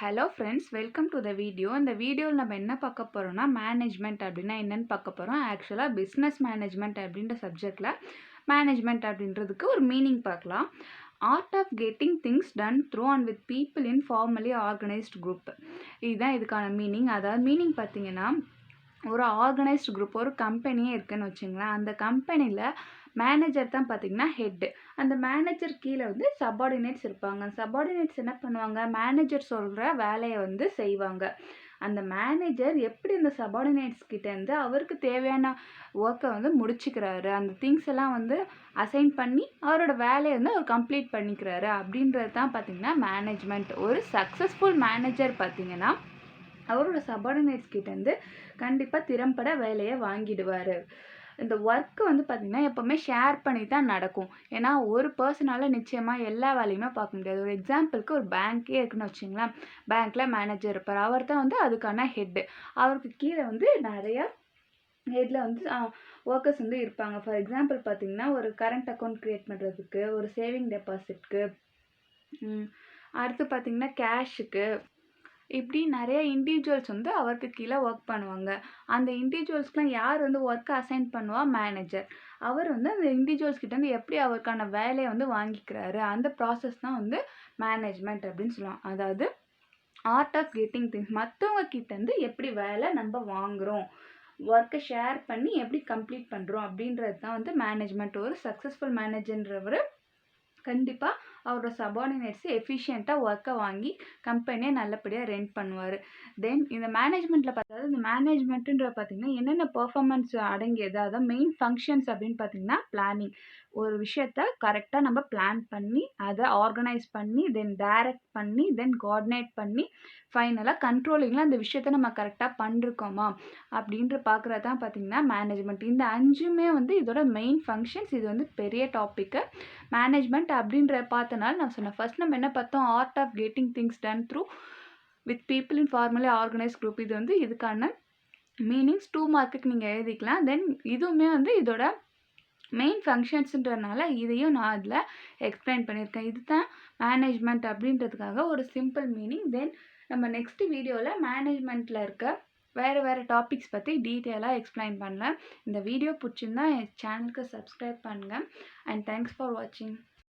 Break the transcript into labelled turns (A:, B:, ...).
A: Hello friends, welcome to the video. இந்த வீடியோவில் நம்ம என்ன பார்க்க போகிறோம்னா, மேனேஜ்மெண்ட் அப்படின்னா என்னன்னு பார்க்க போகிறோம். ஆக்சுவலாக பிஸ்னஸ் மேனேஜ்மெண்ட் அப்படின்ற சப்ஜெக்டில் மேனேஜ்மெண்ட் அப்படின்றதுக்கு ஒரு மீனிங் பார்க்கலாம். Art of getting things done through and with people in formally organised group. இதுதான் இதுக்கான மீனிங். அதாவது மீனிங் பார்த்தீங்கன்னா, ஒரு ஆர்கனைஸ்டு குரூப், ஒரு கம்பெனியே இருக்குதுன்னு வச்சுங்களேன். அந்த கம்பெனியில் மேனேஜர் தான் பார்த்தீங்கன்னா ஹெட்டு. அந்த மேனேஜர் கீழே வந்து சப்பார்டினேட்ஸ் இருப்பாங்க. சப்பார்டினேட்ஸ் என்ன பண்ணுவாங்க, மேனேஜர் சொல்கிற வேலையை வந்து செய்வாங்க. அந்த மேனேஜர் எப்படி இந்த சப்பார்டினேட்ஸ் கிட்டேருந்து அவருக்கு தேவையான ஒர்க்கை வந்து முடிச்சுக்கிறாரு, அந்த திங்ஸ் எல்லாம் வந்து அசைன் பண்ணி அவரோட வேலையை வந்து அவர் கம்ப்ளீட் பண்ணிக்கிறாரு அப்படின்றது தான் பார்த்திங்கன்னா மேனேஜ்மெண்ட். ஒரு சக்ஸஸ்ஃபுல் மேனேஜர் பார்த்திங்கன்னா அவரோட சப்பார்டினேட்ஸ் கிட்டேருந்து கண்டிப்பாக திறம்பட வேலையை வாங்கிடுவார். இந்த ஒர்க்கு வந்து பார்த்திங்கன்னா எப்போவுமே ஷேர் பண்ணி தான் நடக்கும். ஏன்னா ஒரு பர்சனால் நிச்சயமாக எல்லா வேலையுமே பார்க்க முடியாது. ஒரு எக்ஸாம்பிளுக்கு ஒரு பேங்க்கே இருக்குன்னு வச்சுங்களேன். பேங்க்கில் மேனேஜர் இருப்பார், அவர் தான் வந்து அதுக்கான ஹெட்டு. அவருக்கு கீழே வந்து நிறையா ஹெட்டில் வந்து ஒர்க்கர்ஸ் வந்து இருப்பாங்க. ஃபார் எக்ஸாம்பிள் பார்த்திங்கன்னா ஒரு கரண்ட் அக்கௌண்ட் க்ரியேட் பண்ணுறதுக்கு, ஒரு சேவிங் டெபாசிட்க்கு, அடுத்து பார்த்திங்கன்னா கேஷுக்கு, இப்படி நிறைய இண்டிவிஜுவல்ஸ் வந்து அவருக்கு கீழே ஒர்க் பண்ணுவாங்க. அந்த இண்டிவிஜுவல்ஸ்க்குலாம் யார் வந்து ஒர்க்கை அசைன் பண்ணுவா, மேனேஜர். அவர் வந்து அந்த இண்டிவிஜுவல்ஸ் கிட்டேருந்து எப்படி அவருக்கான வேலையை வந்து வாங்கிக்கிறாரு, அந்த ப்ராசஸ் தான் வந்து மேனேஜ்மெண்ட் அப்படின்னு சொல்லுவாங்க. அதாவது ஆர்ட் ஆஃப் கெட்டிங் திங்ஸ், மற்றவங்க கிட்டேருந்து எப்படி வேலை நம்ம வாங்குகிறோம், ஒர்க்கை ஷேர் பண்ணி எப்படி கம்ப்ளீட் பண்ணுறோம் அப்படின்றது தான் வந்து மேனேஜ்மெண்ட். ஒரு சக்ஸஸ்ஃபுல் மேனேஜர்ன்றவர் கண்டிப்பாக அவரோட சபார்டினேட்ஸு எஃபிஷியண்ட்டாக ஒர்க்கை வாங்கி கம்பெனியை நல்லபடியாக ரன் பண்ணுவார். தென் இந்த மேனேஜ்மெண்ட்டில் பார்த்தா, இந்த மேனேஜ்மெண்ட்டுன்ற பார்த்திங்கன்னா என்னென்ன பர்ஃபார்மன்ஸ் அடங்கியது, அதாவது மெயின் ஃபங்க்ஷன்ஸ் அப்படின்னு பார்த்திங்கன்னா பிளானிங். ஒரு விஷயத்த கரெக்டாக நம்ம பிளான் பண்ணி அதை ஆர்கனைஸ் பண்ணி தென் டைரக்ட் பண்ணி தென் கோஆர்டினேட் பண்ணி ஃபைனலாக கண்ட்ரோலிங்கில் அந்த விஷயத்த நம்ம கரெக்டாக பண்ணிருக்கோமா அப்படின்ற பார்க்குறது தான் பார்த்திங்கன்னா மேனேஜ்மெண்ட். இந்த 5மே வந்து இதோட மெயின் ஃபங்க்ஷன்ஸ். இது வந்து பெரிய டாப்பிக்கு. மேனேஜ்மெண்ட் அப்படின்ற பார்த்தனால நான் சொன்னேன். ஃபர்ஸ்ட் நம்ம என்ன பார்த்தோம், art of getting things done through with people in formally organise group. இது வந்து இதுக்கான மீனிங்ஸ் 2 மார்க்குக்கு நீங்கள் எழுதிக்கலாம். தென் இதுவுமே வந்து இதோட மெயின் ஃபங்க்ஷன்ஸுன்றதுனால இதையும் நான் அதில் எக்ஸ்பிளைன் பண்ணியிருக்கேன். இதுதான் மேனேஜ்மெண்ட் அப்படின்றதுக்காக ஒரு சிம்பிள் மீனிங். தென் நம்ம நெக்ஸ்ட் வீடியோவில் மேனேஜ்மெண்ட்டில் இருக்க வேறு டாபிக்ஸ் பற்றி டீட்டெயிலாக எக்ஸ்பிளைன் பண்ணலாம். இந்த வீடியோ பிடிச்சிருந்தா என் சேனலுக்கு சப்ஸ்கிரைப் பண்ணுங்கள். அண்ட் தேங்க்ஸ் ஃபார் வாட்சிங்.